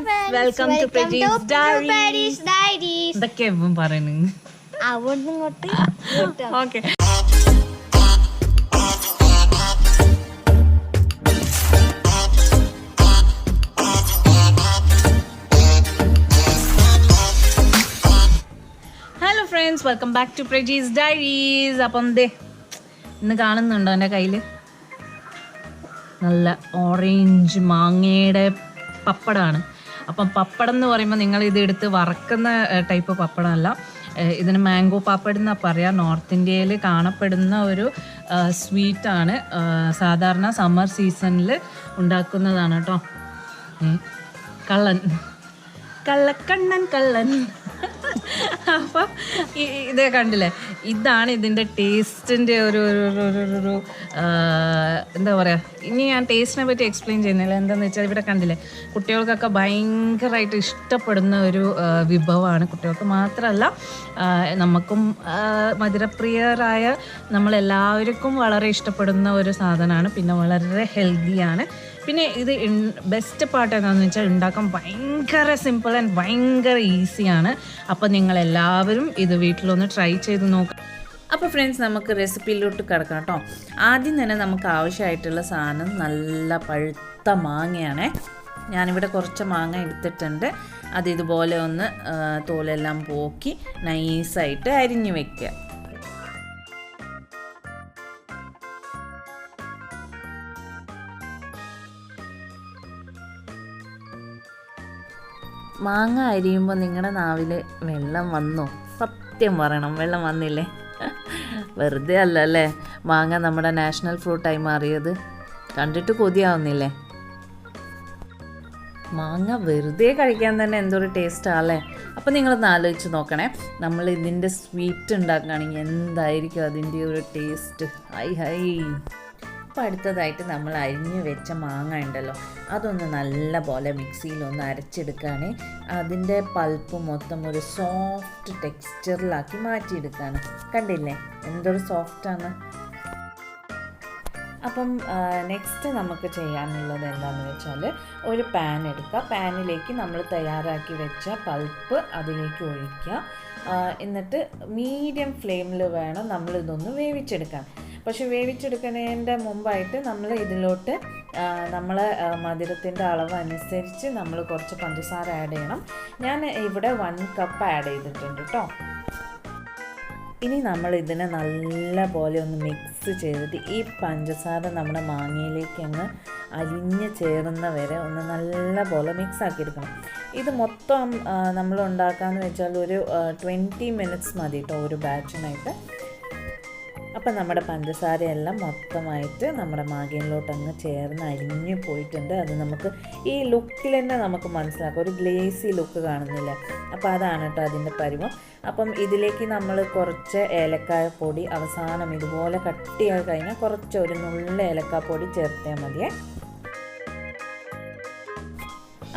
friends. Welcome to Preji's Diaries. ഇതൊക്കെ എപ്പം പറയുന്നു. Okay. Hello friends, welcome back to Praji's diaries. അപ്പം ഇന്ന് കാണുന്നുണ്ടോ എൻ്റെ കയ്യിൽ നല്ല ഓറഞ്ച് മാങ്ങയുടെ പപ്പടമാണ്. അപ്പം പപ്പടം എന്ന് പറയുമ്പോൾ നിങ്ങൾ ഇത് എടുത്ത് വറക്കുന്ന ടൈപ്പ് പപ്പടമല്ല, ഇതിന് മാംഗോ പാപ്പട് എന്നാണ് പറയുക. നോർത്ത് ഇന്ത്യയിൽ കാണപ്പെടുന്ന ഒരു സ്വീറ്റാണ്. സാധാരണ സമ്മർ സീസണിൽ ഉണ്ടാക്കുന്നതാണ് കേട്ടോ. കള്ളൻ അപ്പം ഇത് കണ്ടില്ലേ, ഇതാണ് ഇതിൻ്റെ ടേസ്റ്റിൻ്റെ ഒരു എന്താ പറയുക. ഇനി ഞാൻ ടേസ്റ്റിനെ പറ്റി എക്സ്പ്ലെയിൻ ചെയ്യുന്നില്ല. എന്താണെന്ന് വെച്ചാൽ ഇവിടെ കണ്ടില്ലേ, കുട്ടികൾക്കൊക്കെ ഭയങ്കരമായിട്ട് ഇഷ്ടപ്പെടുന്ന ഒരു വിഭവമാണ്. കുട്ടികൾക്ക് മാത്രമല്ല, നമുക്കും മധുരപ്രിയരായ നമ്മളെല്ലാവർക്കും വളരെ ഇഷ്ടപ്പെടുന്ന ഒരു സാധനമാണ്. പിന്നെ വളരെ ഹെൽത്തിയാണ്. പിന്നെ ഇത് ബെസ്റ്റ് പാർട്ട് എന്താണെന്ന് വെച്ചാൽ ഉണ്ടാക്കാൻ ഭയങ്കര സിമ്പിൾ ആൻഡ് ഭയങ്കര ഈസിയാണ്. അപ്പോൾ നിങ്ങളെല്ലാവരും ഇത് വീട്ടിലൊന്ന് ട്രൈ ചെയ്ത് നോക്കാം. അപ്പോൾ ഫ്രണ്ട്സ്, നമുക്ക് റെസിപ്പിയിലോട്ട് കിടക്കാം കേട്ടോ. ആദ്യം തന്നെ നമുക്ക് ആവശ്യമായിട്ടുള്ള സാധനം നല്ല പഴുത്ത മാങ്ങയാണ്. ഞാനിവിടെ കുറച്ച് മാങ്ങ എടുത്തിട്ടുണ്ട്. അത് ഇതുപോലെ ഒന്ന് തോലെല്ലാം പോക്കി നൈസായിട്ട് അരിഞ്ഞു വെക്കുക. മാങ്ങ അരിയുമ്പോൾ നിങ്ങളുടെ നാവിൽ വെള്ളം വന്നോ? സത്യം പറയണം, വെള്ളം വന്നില്ലേ? വെറുതെ അല്ല അല്ലേ മാങ്ങ നമ്മുടെ നാഷണൽ ഫ്രൂട്ടായി മാറിയത്. കണ്ടിട്ട് കൊതിയാവുന്നില്ലേ? മാങ്ങ വെറുതെ കഴിക്കാൻ തന്നെ എന്തൊരു ടേസ്റ്റാണല്ലേ. അപ്പോൾ നിങ്ങളൊന്ന് ആലോചിച്ച് നോക്കണേ, നമ്മൾ ഇതിൻ്റെ സ്വീറ്റ് ഉണ്ടാക്കുകയാണെങ്കിൽ എന്തായിരിക്കും അതിൻ്റെ ഒരു ടേസ്റ്റ്. ഹൈ. അപ്പോൾ അടുത്തതായിട്ട് നമ്മൾ അരിഞ്ഞു വെച്ച മാങ്ങ ഉണ്ടല്ലോ, അതൊന്ന് നല്ല പോലെ മിക്സിയിലൊന്ന് അരച്ചെടുക്കുകയാണ്. അതിൻ്റെ പൾപ്പ് മൊത്തം ഒരു സോഫ്റ്റ് ടെക്സ്ചറിലാക്കി മാറ്റിയെടുക്കുകയാണ്. കണ്ടില്ലേ എന്തൊരു സോഫ്റ്റാണ്. അപ്പം നെക്സ്റ്റ് നമുക്ക് ചെയ്യാനുള്ളത് എന്താണെന്ന് വെച്ചാൽ, ഒരു പാൻ എടുക്കുക. പാനിലേക്ക് നമ്മൾ തയ്യാറാക്കി വെച്ച പൾപ്പ് അതിലേക്ക് ഒഴിക്കുക. എന്നിട്ട് മീഡിയം ഫ്ലെയിമിൽ വേണം നമ്മളിതൊന്ന് വേവിച്ചെടുക്കാൻ. പക്ഷെ വേവിച്ചെടുക്കുന്നതിൻ്റെ മുമ്പായിട്ട് നമ്മൾ ഇതിലോട്ട് നമ്മൾ മധുരത്തിൻ്റെ അളവ് അനുസരിച്ച് നമ്മൾ കുറച്ച് പഞ്ചസാര ആഡ് ചെയ്യണം. ഞാൻ ഇവിടെ 1 കപ്പ് ആഡ് ചെയ്തിട്ടുണ്ട് കേട്ടോ. ഇനി നമ്മൾ ഇതിനെ നല്ല പോലെ ഒന്ന് മിക്സ് ചെയ്തിട്ട് ഈ പഞ്ചസാര നമ്മുടെ മാങ്ങയിലേക്ക് അങ്ങ് അലിഞ്ഞ് ചേർന്ന വരെ ഒന്ന് നല്ല പോലെ മിക്സ് ആക്കിയെടുക്കണം. ഇത് മൊത്തം നമ്മൾ ഉണ്ടാക്കാമെന്ന് വെച്ചാൽ ഒരു 20 മിനിറ്റ്സ് മതി കേട്ടോ ഒരു ബാച്ചിനായിട്ട്. അപ്പം നമ്മുടെ പഞ്ചസാരയെല്ലാം മൊത്തമായിട്ട് നമ്മുടെ മാങ്ങയിലോട്ട് അങ്ങ് ചേർന്ന് അരിഞ്ഞു പോയിട്ടുണ്ട്. അത് നമുക്ക് ഈ ലുക്കിൽ തന്നെ നമുക്ക് മനസ്സിലാക്കാം, ഒരു ഗ്ലേസി ലുക്ക് കാണുന്നില്ല. അപ്പോൾ അതാണ് കേട്ടോ അതിൻ്റെ പരുവം. അപ്പം ഇതിലേക്ക് നമ്മൾ കുറച്ച് ഏലക്കായ പൊടി അവസാനം ഇതുപോലെ കട്ടിയായി കഴിഞ്ഞാൽ കുറച്ച് ഒരു നുള്ള ഏലക്കായ പൊടി ചേർത്താൽ മതിയേ.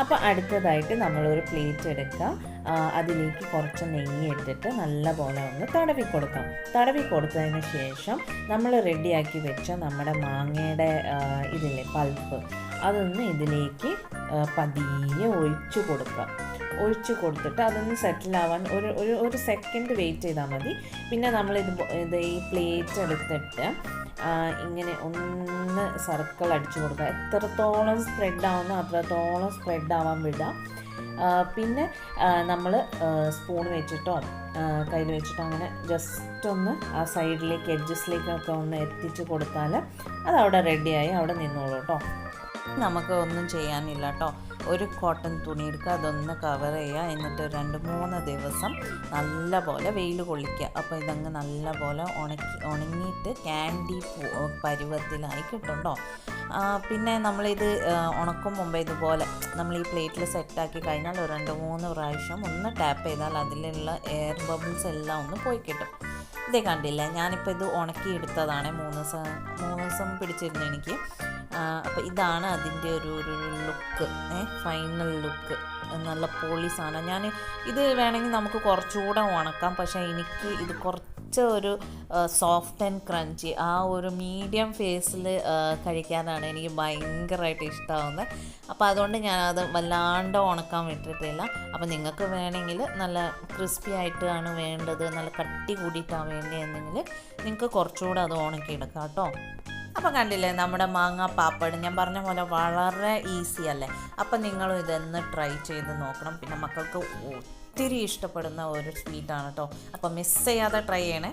അപ്പോൾ അടുത്തതായിട്ട് നമ്മളൊരു പ്ലേറ്റ് എടുക്കുക. അതിലേക്ക് കുറച്ച് നെയ്യ് ഇട്ടിട്ട് നല്ല പോലെ ഒന്ന് തടവി കൊടുക്കാം. തടവി കൊടുത്തതിന് ശേഷം നമ്മൾ റെഡിയാക്കി വെച്ച നമ്മുടെ മാങ്ങയുടെ ഇതില്ലേ പൾപ്പ്, അതൊന്ന് ഇതിലേക്ക് പതിയെ ഒഴിച്ചു കൊടുക്കുക. ഒഴിച്ചു കൊടുത്തിട്ട് അതൊന്ന് സെറ്റിലാവാൻ ഒരു സെക്കൻഡ് വെയിറ്റ് ചെയ്താൽ മതി. പിന്നെ നമ്മൾ ഇത് ഈ പ്ലേറ്റ് എടുത്തിട്ട് ഇങ്ങനെ ഒന്ന് സർക്കിൾ അടിച്ചു കൊടുക്കുക. എത്രത്തോളം സ്പ്രെഡ് ആവുന്നോ അത്രത്തോളം സ്പ്രെഡ് ആവാൻ വിടുക. പിന്നെ നമ്മൾ സ്പൂൺ വെച്ചിട്ടോ കയ്യിൽ വെച്ചിട്ടോ അങ്ങനെ ജസ്റ്റ് ഒന്ന് ആ സൈഡിലേക്ക് എഡ്ജസിലേക്കൊക്കെ ഒന്ന് എത്തിച്ച് കൊടുത്താൽ അതവിടെ റെഡിയായി അവിടെ നിന്നോളൂ കേട്ടോ. നമുക്ക് ഒന്നും ചെയ്യാനില്ല കേട്ടോ. ഒരു കോട്ടൺ തുണി എടുക്കുക, അതൊന്ന് കവർ ചെയ്യുക. എന്നിട്ട് 2-3 ദിവസം നല്ല പോലെ വെയിൽ കൊള്ളിക്കുക. അപ്പോൾ ഇതങ്ങ് നല്ല പോലെ ഉണങ്ങിയിട്ട് ക്യാൻഡി പരുവത്തിലായി കിട്ടും. പിന്നെ നമ്മളിത് ഉണക്കും മുമ്പ് ഇതുപോലെ നമ്മൾ ഈ പ്ലേറ്റിൽ സെറ്റാക്കി കഴിഞ്ഞാൽ ഒരു 2-3 പ്രാവശ്യം ഒന്ന് ടാപ്പ് ചെയ്താൽ അതിലുള്ള എയർ ബബിൾസ് എല്ലാം ഒന്ന് പോയി കിട്ടും. ഇതേ കണ്ടില്ല, ഞാനിപ്പോൾ ഇത് ഉണക്കി എടുത്തതാണ്. 3 ദിവസം പിടിച്ചിരുന്നു എനിക്ക്. അപ്പോൾ ഇതാണ് അതിൻ്റെ ഒരു ലുക്ക്, ഫൈനൽ ലുക്ക്. നല്ല പൊളി സാധനം. ഇത് വേണമെങ്കിൽ നമുക്ക് കുറച്ചുകൂടെ ഉണക്കാം, പക്ഷേ എനിക്ക് ഇത് കുറച്ച് കുറച്ച് ഒരു സോഫ്റ്റ് ആൻഡ് ക്രഞ്ചി ആ ഒരു മീഡിയം ഫേസിൽ കഴിക്കാനാണ് എനിക്ക് ഭയങ്കരമായിട്ട് ഇഷ്ടമാവുന്നത്. അപ്പോൾ അതുകൊണ്ട് ഞാനത് വല്ലാണ്ട് ഉണക്കാൻ വിട്ടിട്ടില്ല. അപ്പോൾ നിങ്ങൾക്ക് വേണമെങ്കിൽ നല്ല ക്രിസ്പി ആയിട്ടാണ് വേണ്ടത്, നല്ല കട്ടി കൂടിയിട്ടാണ് വേണ്ടതെന്നെങ്കിൽ നിങ്ങൾക്ക് കുറച്ചുകൂടെ അത് ഉണക്കിയെടുക്കാം കേട്ടോ. അപ്പോൾ കണ്ടില്ലേ നമ്മുടെ മാങ്ങ പാപ്പട്, ഞാൻ പറഞ്ഞ പോലെ വളരെ ഈസി അല്ലേ. അപ്പം നിങ്ങളും ഇതൊന്ന് ട്രൈ ചെയ്ത് നോക്കണം. പിന്നെ മക്കൾക്ക് ഒത്തിരി ഇഷ്ടപ്പെടുന്ന ഒരു സ്വീറ്റാണ് കേട്ടോ. അപ്പോൾ മിസ് ചെയ്യാതെ ട്രൈ ചെയ്യണേ.